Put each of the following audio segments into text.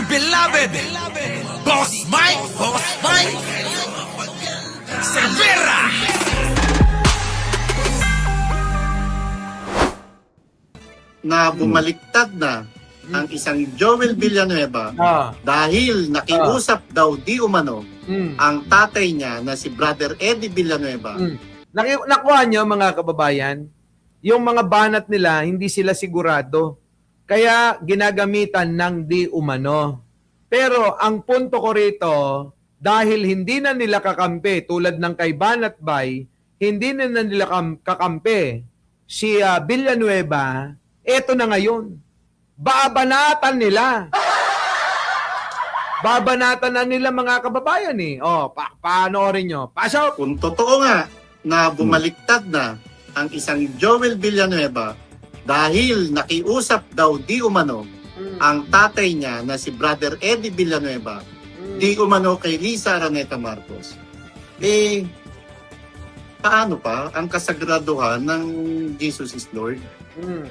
dear beloved, Boss Mike, Cervera. Na bumaliktad na ang isang Joel Villanueva dahil nakiusap daw di umano ang tatay niya na si Brother Eddie Villanueva. Nakuha nyo mga kababayan, yung mga banat nila, hindi sila sigurado. Kaya ginagamitan ng di umano. Pero ang punto ko rito, dahil hindi na nila kakampi, tulad ng kay Banat Bay, hindi na nila kakampi si Villanueva, eto na ngayon. Babanatan nila. Babanatan na nila mga kababayan eh. O, paanoorin nyo. Pasok! Kung totoo nga na bumaliktad na ang isang Joel Villanueva dahil nakiusap daw di umano ang tatay niya na si Brother Eddie Villanueva di umano kay Lisa Araneta Marcos, eh, paano pa ang kasagraduhan ng Jesus is Lord?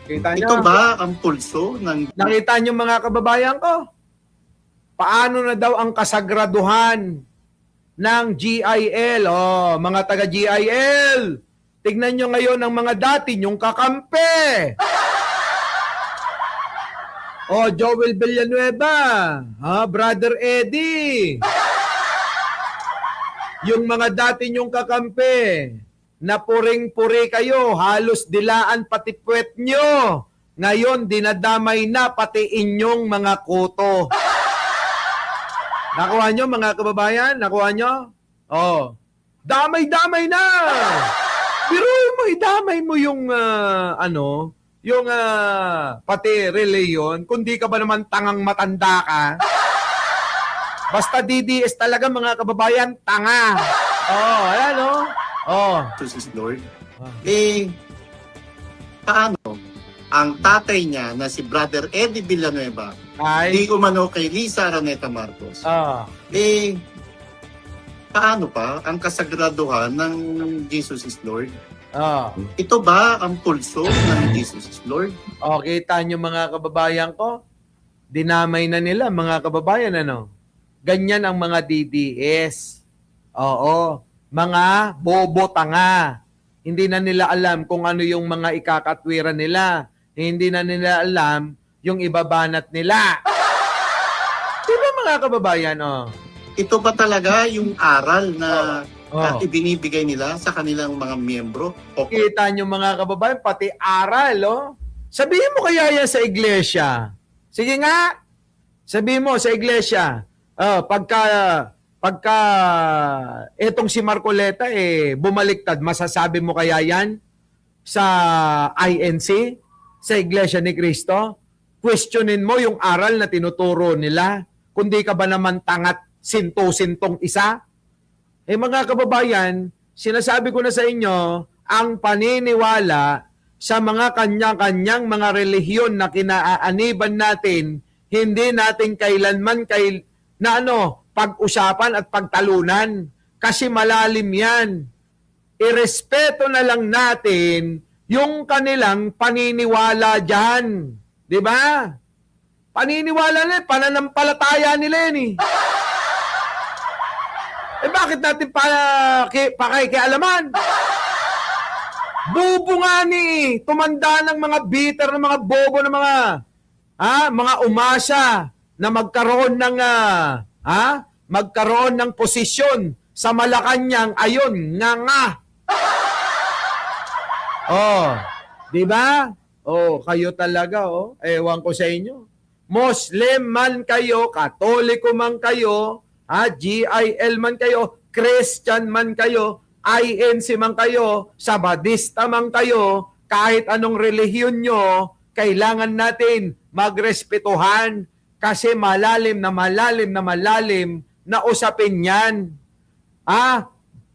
Kita nyo? Ito ba ang pulso ng... Nakita nyo mga kababayan ko? Paano na daw ang kasagraduhan ng GIL? Oh, mga taga-GIL! Tignan nyo ngayon ang mga dati nyong kakampi! Oh, Joel Villanueva! Brother Eddie! Yung mga dati nyong kakampi, na puring-puri kayo, halos dilaan pati puwet nyo. Ngayon, dinadamay na pati inyong mga kuto. Nakuha nyo, mga kababayan? Nakuha nyo? Oh. Damay-damay na! Pero mo, idamay mo yung, yung pati reliyon, kundi ka ba naman tangang matanda ka? Basta DDS talaga, mga kababayan, tanga. Oh, ayan, oh. Oh. Jesus is Lord. Eh, paano ang tatay niya na si Brother Eddie Villanueva di umano kay Lisa Araneta Marcos? Eh, paano pa ang kasagraduhan ng Jesus is Lord? Ito ba ang pulso ng Jesus is Lord? Kita nyo mga kababayan ko? Dinamay na nila mga kababayan, ano? Ganyan ang mga DDS. Oo. Mga bobo tanga. Hindi na nila alam kung ano yung mga ikakatwiran nila. Hindi na nila alam yung ibabanat nila. Diba mga kababayan, oh? Ito ba talaga yung aral na ibinibigay nila sa kanilang mga miyembro? Kita nyo mga kababayan, pati aral, oh. Sabihin mo kaya yan sa iglesia. Sige nga. Sabihin mo sa iglesia. Pagka etong si Marcoleta bumaliktad, masasabi mo kaya yan sa INC, sa Iglesia ni Cristo? Questionin mo yung aral na tinuturo nila. Kundi ka ba naman tangat sinto-sintong isa? Mga kababayan, sinasabi ko na sa inyo, ang paniniwala sa mga kanya-kanyang mga relihiyon na kinaaaniban natin, hindi natin kailanman pag-usapan at pagtalunan. Kasi malalim yan. Irespeto na lang natin yung kanilang paniniwala dyan. Diba? Paniniwala nila, pananampalataya nila yan bakit natin pakikialaman? Bubo nga tumanda ng mga bitter, ng mga bobo, ng mga umasa na magkaroon ng magkaroon ng posisyon sa Malacanang, ayon, nga. Di ba? Kayo talaga, ewan ko sa inyo. Muslim man kayo, Katoliko man kayo, GIL man kayo, Christian man kayo, INC man kayo, Sabadista man kayo, kahit anong relihiyon nyo, kailangan natin magrespetuhan kasi malalim na usapin yan.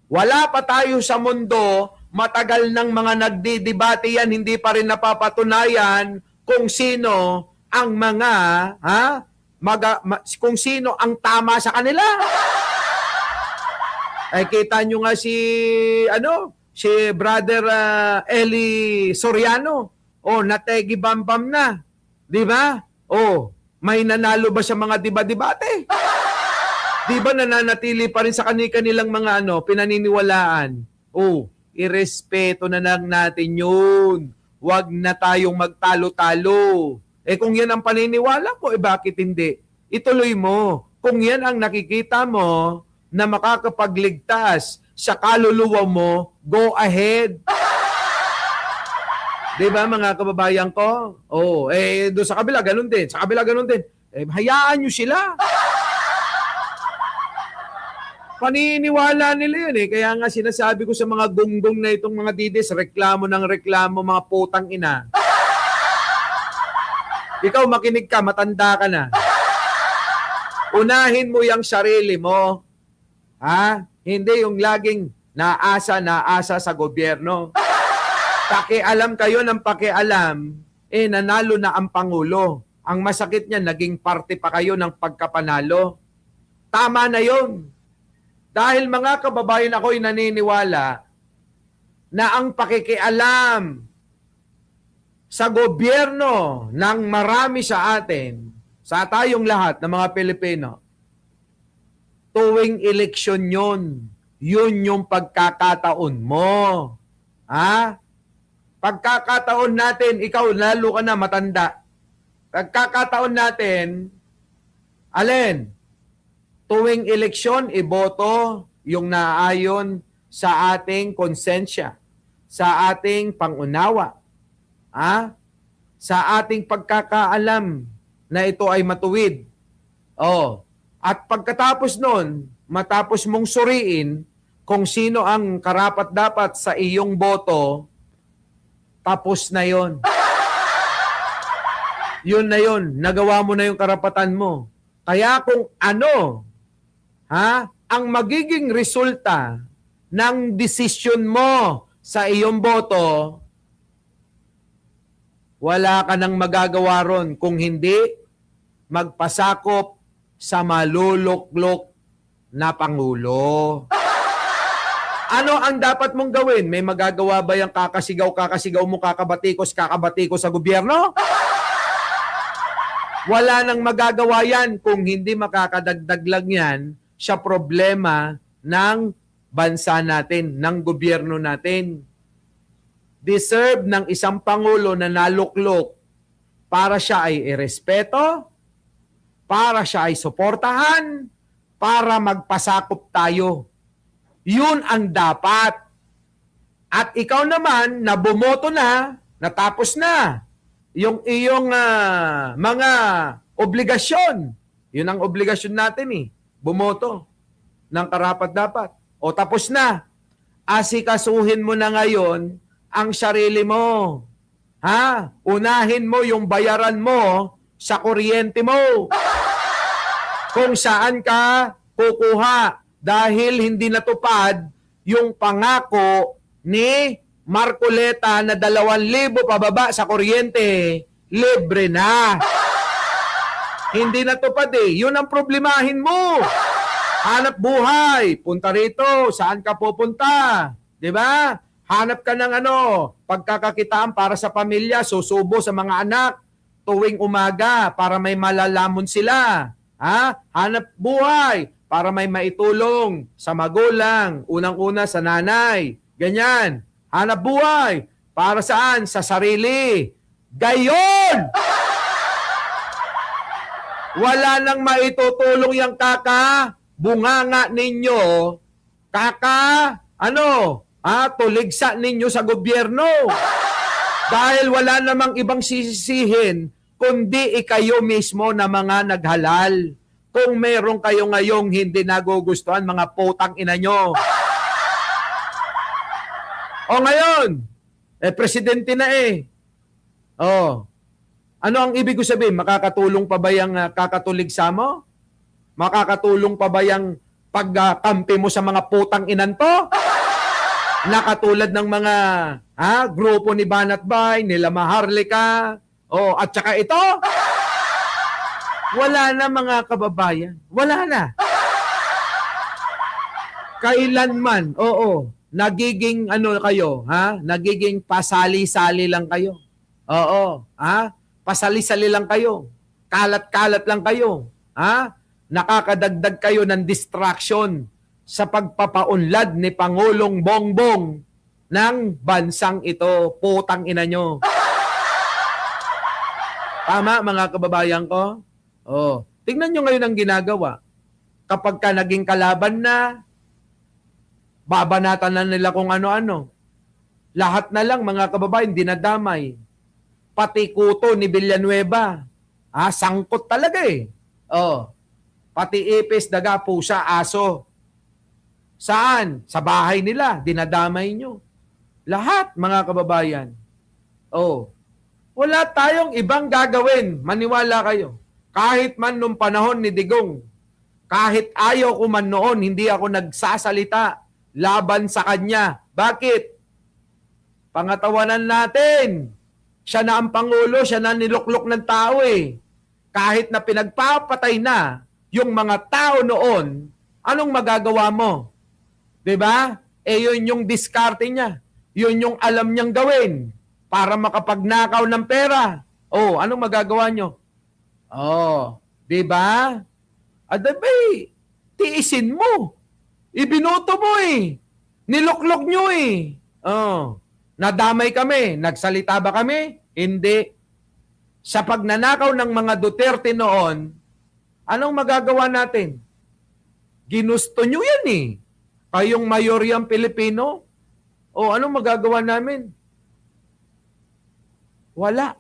Wala pa tayo sa mundo, matagal ng mga nagdidebate yan, hindi pa rin napapatunayan kung sino ang kung sino ang tama sa kanila. Kita nyo nga si Brother Eli Soriano. Nategi bambam na. Di ba? May nanalo ba sa mga diba-debate? Di ba nananatili pa rin sa kanilang mga pinaniniwalaan? Oh, irespeto na lang natin yun. Huwag na tayong magtalo-talo. Kung yan ang paniniwala ko, bakit hindi? Ituloy mo. Kung yan ang nakikita mo na makakapagligtas sa kaluluwa mo, go ahead. Di ba mga kababayan ko? Doon sa kabila, ganun din. Sa kabila, ganun din. Hayaan nyo sila. Paniniwala nila yun Kaya nga sinasabi ko sa mga gunggong na itong mga didis, reklamo ng reklamo, mga putang ina. Ikaw makinig ka, matanda ka na. Unahin mo yung sarili mo. Hindi yung laging naasa sa gobyerno. Pakialam kayo ng pakialam, nanalo na ang Pangulo. Ang masakit niya, naging parte pa kayo ng pagkapanalo. Tama na yon. Dahil mga kababayan ako'y naniniwala na ang pakikialam sa gobyerno ng marami sa atin, sa tayong lahat ng mga Pilipino, tuwing eleksyon yun yung pagkakataon mo. Pagkakataon natin, ikaw lalo ka na matanda. Pagkakataon natin, alin? Tuwing eleksyon, iboto yung naayon sa ating konsensya, sa ating pangunawa, sa ating pagkakaalam na ito ay matuwid. At pagkatapos nun, matapos mong suriin kung sino ang karapat-dapat sa iyong boto, tapos na yon. Yun na yun. Nagawa mo na yung karapatan mo. Kaya kung ang magiging resulta ng desisyon mo sa iyong boto, wala ka nang magagawa ron kung hindi magpasakop sa maluluklok na Pangulo. Ano ang dapat mong gawin? May magagawa ba yung kakasigaw mo, kakabatikos sa gobyerno? Wala nang magagawa yan kung hindi makakadagdag lang yan sa problema ng bansa natin, ng gobyerno natin. Deserve ng isang Pangulo na naluklok para siya ay irespeto, para siya ay suportahan, para magpasakop tayo. Yun ang dapat. At ikaw naman, na bumoto na, natapos na yung iyong mga obligasyon. Yun ang obligasyon natin bumoto ng karapat-dapat. O tapos na. Asikasuhin mo na ngayon ang sarili mo. Unahin mo yung bayaran mo sa kuryente mo. Kung saan ka kukuha dahil hindi natupad yung pangako ni Marcoleta na 2,000 pababa sa kuryente, libre na. Hindi natupad Yun ang problemahin mo. Hanap buhay. Punta rito. Saan ka pupunta? Diba? Hanap ka ng pagkakakitaan para sa pamilya, susubo sa mga anak tuwing umaga para may malalamon sila. Hanap buhay para may maitulong sa magulang, unang-una sa nanay. Ganyan. Hanap buhay para saan? Sa sarili. Gayon! Wala nang maitutulong yung bunganga ninyo, tuligsa ninyo sa gobyerno. Dahil wala namang ibang sisisihin, kundi ikayo mismo na mga naghalal. Kung meron kayo ngayong hindi nagugustuhan, mga putang ina nyo. O ngayon, presidente na Ano ang ibig ko sabihin? Makakatulong pa ba yung kakatuligsa mo? Makakatulong pa ba yung pagkampi mo sa mga putang inan to? Nakatulad ng mga grupo ni Banat Bay, nila Maharlika, at saka ito? Wala na mga kababayan. Wala na. Kailanman, nagiging kayo, nagiging pasali-sali lang kayo. Pasali-sali lang kayo. Kalat-kalat lang kayo. Ha? Nakakadagdag kayo ng distraction sa pagpapaunlad ni Pangulong Bongbong ng bansang ito. Putang ina nyo. Tama, mga kababayan ko? Oh, tingnan nyo ngayon ang ginagawa. Kapag ka naging kalaban na, babanatan na nila kung ano-ano. Lahat na lang, mga kababayan, dinadamay. Pati kuto ni Villanueva. Sangkot talaga eh. Oh, pati ipis, daga, pusa, aso. Saan? Sa bahay nila, dinadamay nyo. Lahat, mga kababayan. Oh, wala tayong ibang gagawin. Maniwala kayo. Kahit man nung panahon ni Digong, kahit ayaw ko man noon, hindi ako nagsasalita laban sa kanya. Bakit? Pangatawanan natin. Siya na ang Pangulo, siya na niluklok ng tao eh. Kahit na pinagpapatay na yung mga tao noon, anong magagawa mo? 'Di ba? Yun yung diskarte niya. Yun yung alam niyang gawin para makapagnakaw ng pera. Oh, anong magagawa nyo? Oh, 'di ba? Adabay, tiisin mo. Ibinoto mo eh. Niluklok nyo eh. Oh, nadamay kami. Nagsalita ba kami? Hindi. Sa pagnanakaw ng mga Duterte noon, anong magagawa natin? Ginusto nyo yan eh. Kayong mayoryang Pilipino. O anong magagawa namin? Wala.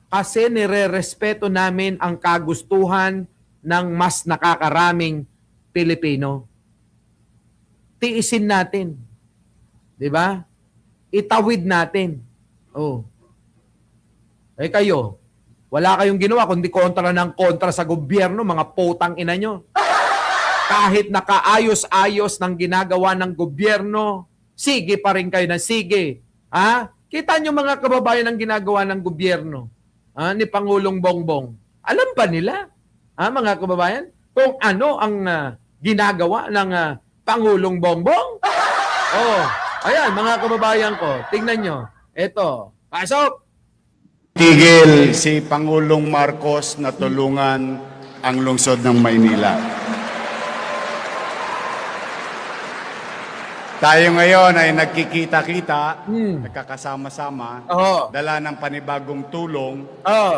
Kasi nire-respeto namin ang kagustuhan ng mas nakakaraming Pilipino. Tiisin natin. 'Di ba? Itawid natin. Oh. Kayo, wala kayong ginawa kundi kontra ng kontra sa gobyerno, mga potang ina nyo. Kahit nakaayos-ayos ng ginagawa ng gobyerno, sige pa rin kayo na sige. Kita nyo mga kababayan ang ginagawa ng gobyerno ni Pangulong Bongbong. Alam ba nila, mga kababayan, kung ano ang ginagawa ng Pangulong Bongbong? Oh, ayan mga kababayan ko, tingnan nyo. Ito, pasok! Tigil si Pangulong Marcos na tulungan ang lungsod ng Maynila. Tayo ngayon ay nagkikita-kita, nagkakasama-sama, dala ng panibagong tulong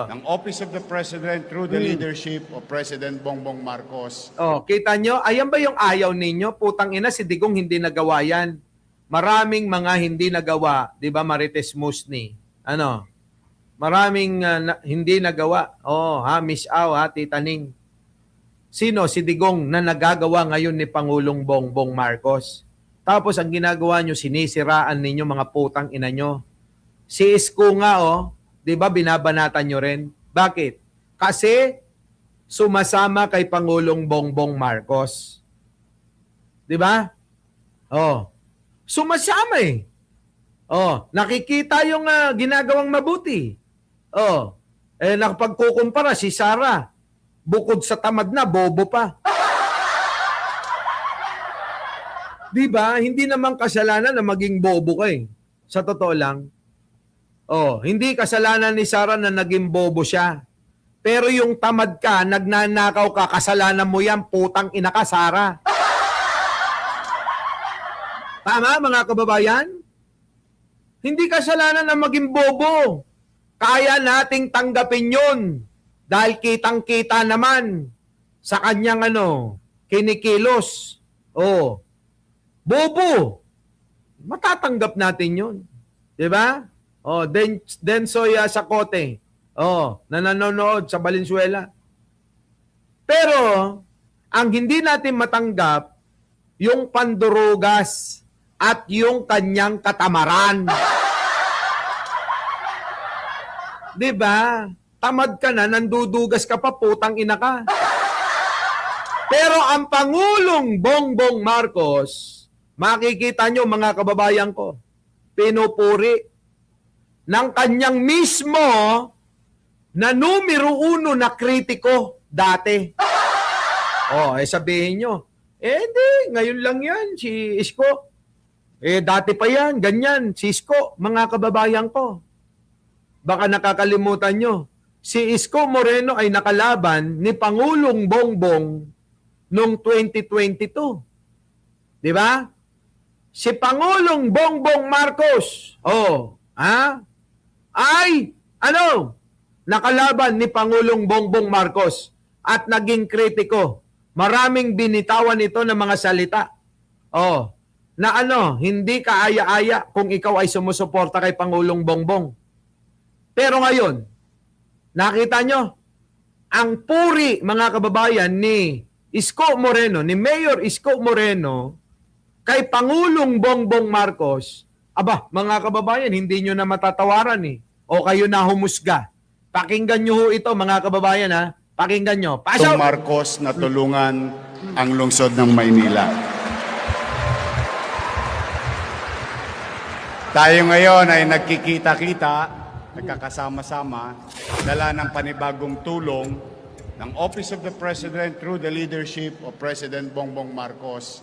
ng Office of the President through the leadership of President Bongbong Marcos. Kita nyo? Ayan ba yung ayaw ninyo? Putang ina, si Digong hindi nagawa yan. Maraming mga hindi nagawa, di ba Marites Musni? Maraming hindi nagawa. Miss Au, Tita Ning. Sino? Si Digong na nagagawa ngayon ni Pangulong Bongbong Marcos. Tapos ang ginagawa nyo, sinisiraan ninyo mga putang ina nyo. Si Isko nga, di ba binabanatan nyo rin? Bakit? Kasi sumasama kay Pangulong Bongbong Marcos. Di ba? Sumasama eh. Nakikita yung ginagawang mabuti. Nakapagkukumpara si Sara, bukod sa tamad na, bobo pa. Diba? Hindi naman kasalanan na maging bobo ka eh. Sa totoo lang. Hindi kasalanan ni Sara na naging bobo siya. Pero yung tamad ka, nagnanakaw ka, kasalanan mo yan, putang ina ka, Sara. Tama, mga kababayan? Hindi kasalanan na maging bobo. Kaya nating tanggapin yun. Dahil kitang-kita naman sa kanyang kinikilos. Bobo. Matatanggap natin yun. Diba? Densoy Sacote. Na nanonood sa Valenzuela. Pero, ang hindi natin matanggap, yung pandurugas at yung kanyang katamaran. Diba? Tamad ka na, nandudugas ka pa, putang ina ka. Pero ang Pangulong Bongbong Marcos, makikita nyo mga kababayan ko, pinupuri ng kanyang mismo na numero 1 na kritiko dati. Sabihin nyo, di, ngayon lang yan, si Isko. Dati pa yan, ganyan, si Isko, mga kababayan ko. Baka nakakalimutan nyo, si Isko Moreno ay nakalaban ni Pangulong Bongbong noong 2022. Di ba? Si Pangulong Bongbong Marcos, ay, nakalaban ni Pangulong Bongbong Marcos at naging kritiko. Maraming binitawan ito ng mga salita. Na hindi kaaya-aya kung ikaw ay sumusuporta kay Pangulong Bongbong. Pero ngayon, nakita nyo, ang puri, mga kababayan, ni Isko Moreno, ni Mayor Isko Moreno, kay Pangulong Bongbong Marcos, mga kababayan, hindi nyo na matatawaran o kayo na humusga. Pakinggan nyo ho ito, mga kababayan, ha? Pakinggan nyo. Itong Marcos na tulungan ang lungsod ng Maynila. Tayo ngayon ay nagkikita-kita, nagkakasama-sama, dala ng panibagong tulong ng Office of the President through the leadership of President Bongbong Marcos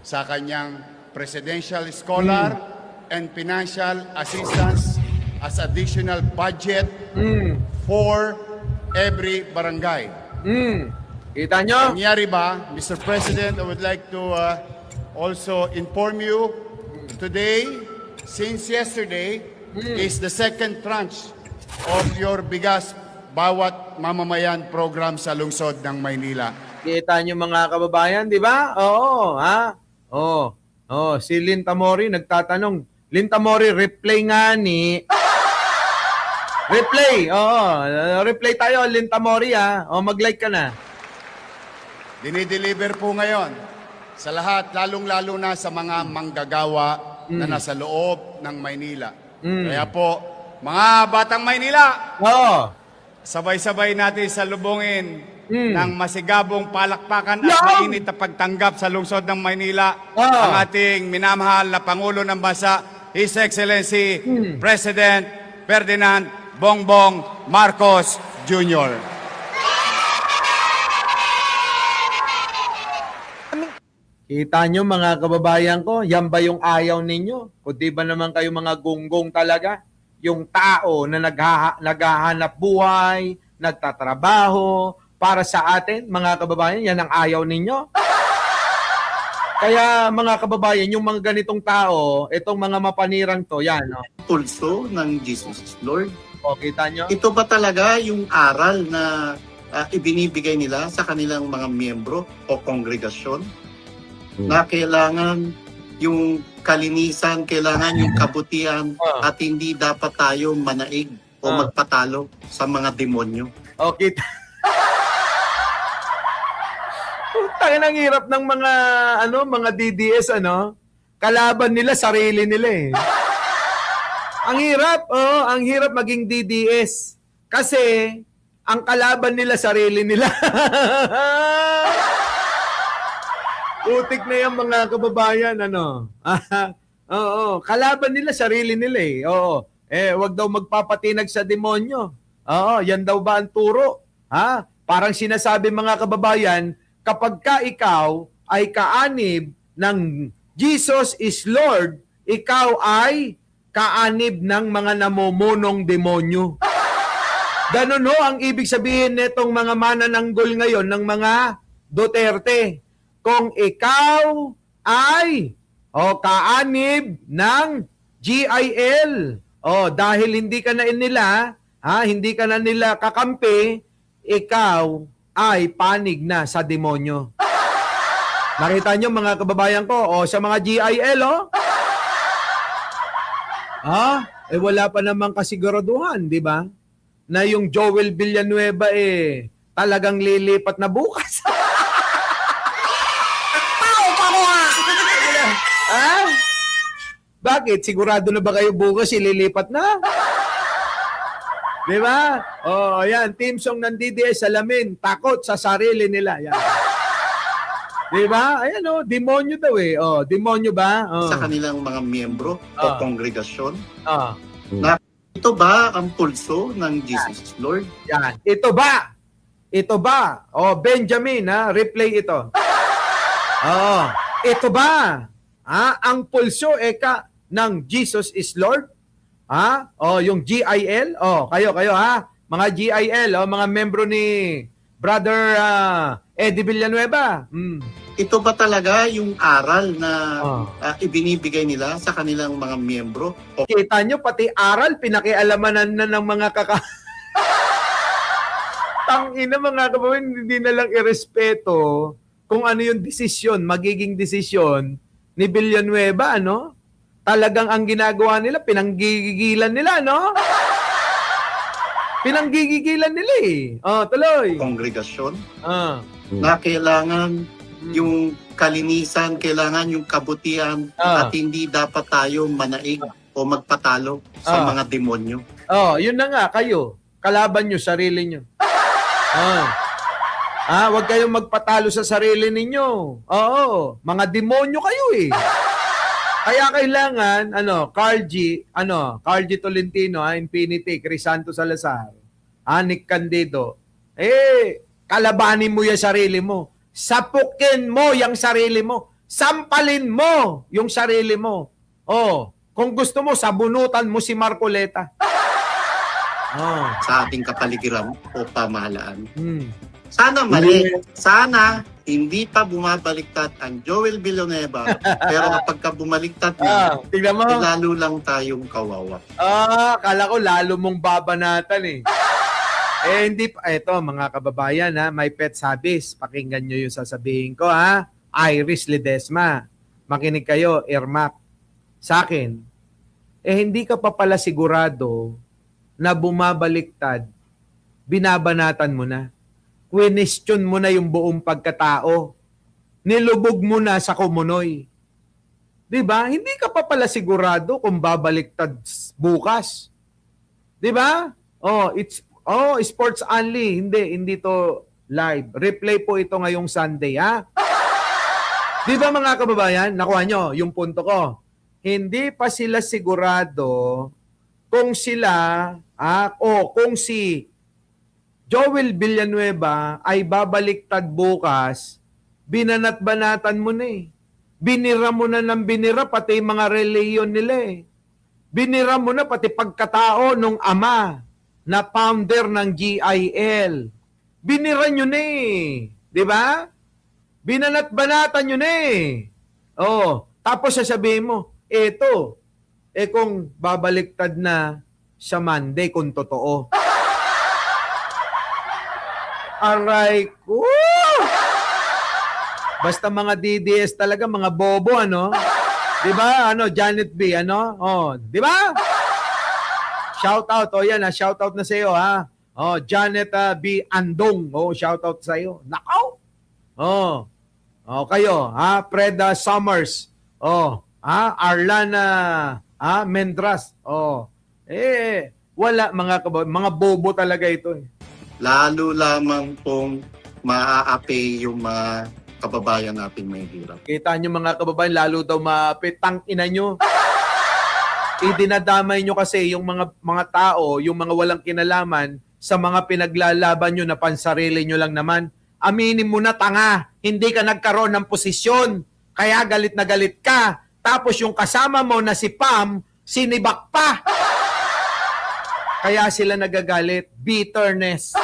sa kanyang Presidential Scholar and Financial Assistance as additional budget for every barangay. Kita nyo? Nangyari ba, Mr. President, I would like to also inform you today, since yesterday, is the second tranche of your bigas bawat mamamayan program sa lungsod ng Maynila. Kita nyo, mga kababayan, di ba? Si Linta Mori nagtatanong. Linta Mori, replay nga ni... Replay! Replay tayo, Linta Mori, ha? Mag-like ka na. Dinideliver po ngayon sa lahat, lalong-lalo na sa mga manggagawa na nasa loob ng Maynila. Kaya po, mga batang Maynila, sabay-sabay natin salubungin ng masigabong palakpakan at mainit na pagtanggap sa lungsod ng Maynila ang ating minamahal na Pangulo ng Bansa, His Excellency President Ferdinand Bongbong Marcos Jr. Kita nyo, mga kababayan ko, yan ba yung ayaw ninyo? O di ba naman kayo mga gunggong talaga? Yung tao na naghahanap buhay, nagtatrabaho, para sa atin, mga kababayan, yan ang ayaw ninyo. Kaya, mga kababayan, yung mga ganitong tao, itong mga mapanirang to, yan. Pulso ng Jesus is Lord. Kita nyo? Ito ba talaga yung aral na ibinibigay nila sa kanilang mga miyembro o kongregasyon? Na kailangan yung kalinisan, kailangan yung kabutihan at hindi dapat tayo manaig o magpatalo sa mga demonyo. Kita. Tangin ang hirap ng mga DDS, kalaban nila, sarili nila Ang hirap maging DDS. Kasi, ang kalaban nila, sarili nila. Utik na yung mga kababayan, kalaban nila, sarili nila wag daw magpapatinag sa demonyo. Yan daw ba ang turo? Parang sinasabi, mga kababayan, kapag ka ikaw ay kaanib ng Jesus is Lord, ikaw ay kaanib ng mga namumunong demonyo. Ganun ang ibig sabihin nitong mga manananggol ngayon ng mga Duterte. Kung ikaw ay kaanib ng GIL, dahil hindi ka na hindi ka na nila kakampi, ikaw ay panig na sa demonyo. Nakita nyo, mga kababayan ko, sa mga GIL, wala pa namang kasiguraduhan, di ba? Na yung Joel Villanueva talagang lilipat na bukas. Bakit? Sigurado na ba kayo bukas ililipat na? Di ba? Yan. Team song ng DDS, salamin, takot sa sarili nila. Yan. Di ba? Ayan, demonyo daw demonyo ba? Sa kanilang mga miyembro o kongregasyon. Na ito ba ang pulso ng Jesus is Lord? Yan. Ito ba? Benjamin, replay ito. Ito ba? Ang pulso ng Jesus is Lord? Yung GIL? Kayo mga GIL, mga membro ni Brother Eddie Villanueva. Ito ba talaga yung aral na ibinibigay nila sa kanilang mga miyembro? Kita nyo, pati aral, pinakialamanan na ng mga Tangina mga kababayan, hindi na lang irespeto kung ano yung desisyon, magiging desisyon ni Villanueva, ano? Talagang ang ginagawa nila, pinanggigigilan nila, no? Pinanggigigilan nila eh. Tuloy. Kongregasyon na kailangan yung kalinisan, kailangan yung kabutihan at hindi dapat tayo manaig o magpatalo sa mga demonyo. Yun na nga, kayo. Kalaban nyo, sarili nyo. Huwag kayong magpatalo sa sarili ninyo. Oo, mga demonyo kayo eh. Kaya kailangan, Carl G. Tolentino, Infinity, Crisanto Salazar, Nick Candido, kalabanin mo yung sarili mo. Sapukin mo yung sarili mo. Sampalin mo yung sarili mo. Kung gusto mo, sabunutan mo si Marcoleta. Sa ating kapaligiran o pamahalaan. Sana mali. Sana hindi pa bumabaliktad ang Joel Villanueva. Pero kapag ka bumaliktad na, tingnan mo. lalo lang tayong kawawa. Kala ko lalo mong babanatan eh. Hindi pa. Eto mga kababayan may pet sabis. Pakinggan nyo yung sasabihin ko Iris Ledesma. Makinig kayo, Ermac. Sa akin, hindi ka pa pala sigurado na bumabaliktad, binabanatan mo na. Question mo na yung buong pagkatao. Nilubog mo na sa kumunoy. Diba? Hindi ka pa pala sigurado kung babaliktad bukas. Diba? Sports only. Hindi to live. Replay po ito ngayong Sunday, Diba mga kababayan? Nakuha nyo yung punto ko. Hindi pa sila sigurado kung sila kung si Joel Villanueva ay babaliktad bukas, binanat-banatan mo na eh. Binira mo na ng binira pati mga reliyon nila eh. Binira mo na pati pagkatao nung ama na founder ng GIL. Binira nyo na eh. Di ba? Binanat-banatan nyo na eh. Tapos sasabihin mo, kung babaliktad na sa Monday kung totoo. Aray ko! Basta mga DDS talaga, mga bobo, Di ba? Janet B, Di ba? Shout out, yan, shout out na sa iyo, Janet B. Andong, shout out sa iyo. Nakaw! Kayo, Freda Summers, Arlana, Mendras, wala mga bobo talaga ito eh. Lalo lamang pong maaapi yung mga kababayan natin may hirap. Kita nyo mga kababayan, lalo daw maapit. Tangina nyo. Idinadamay nyo kasi yung mga tao, yung mga walang kinalaman sa mga pinaglalaban nyo na pansarili nyo lang naman. Aminin mo na tanga, hindi ka nagkaroon ng posisyon. Kaya galit na galit ka. Tapos yung kasama mo na si Pam, sinibak pa. Kaya sila nagagalit. Bitterness.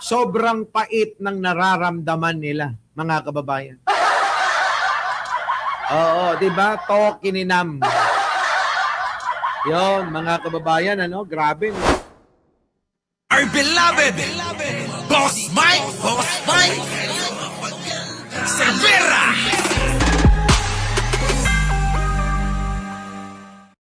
Sobrang pait ng nararamdaman nila, mga kababayan. Di ba? Tokininam. Yon, mga kababayan, grabe. Our beloved Boss Mike!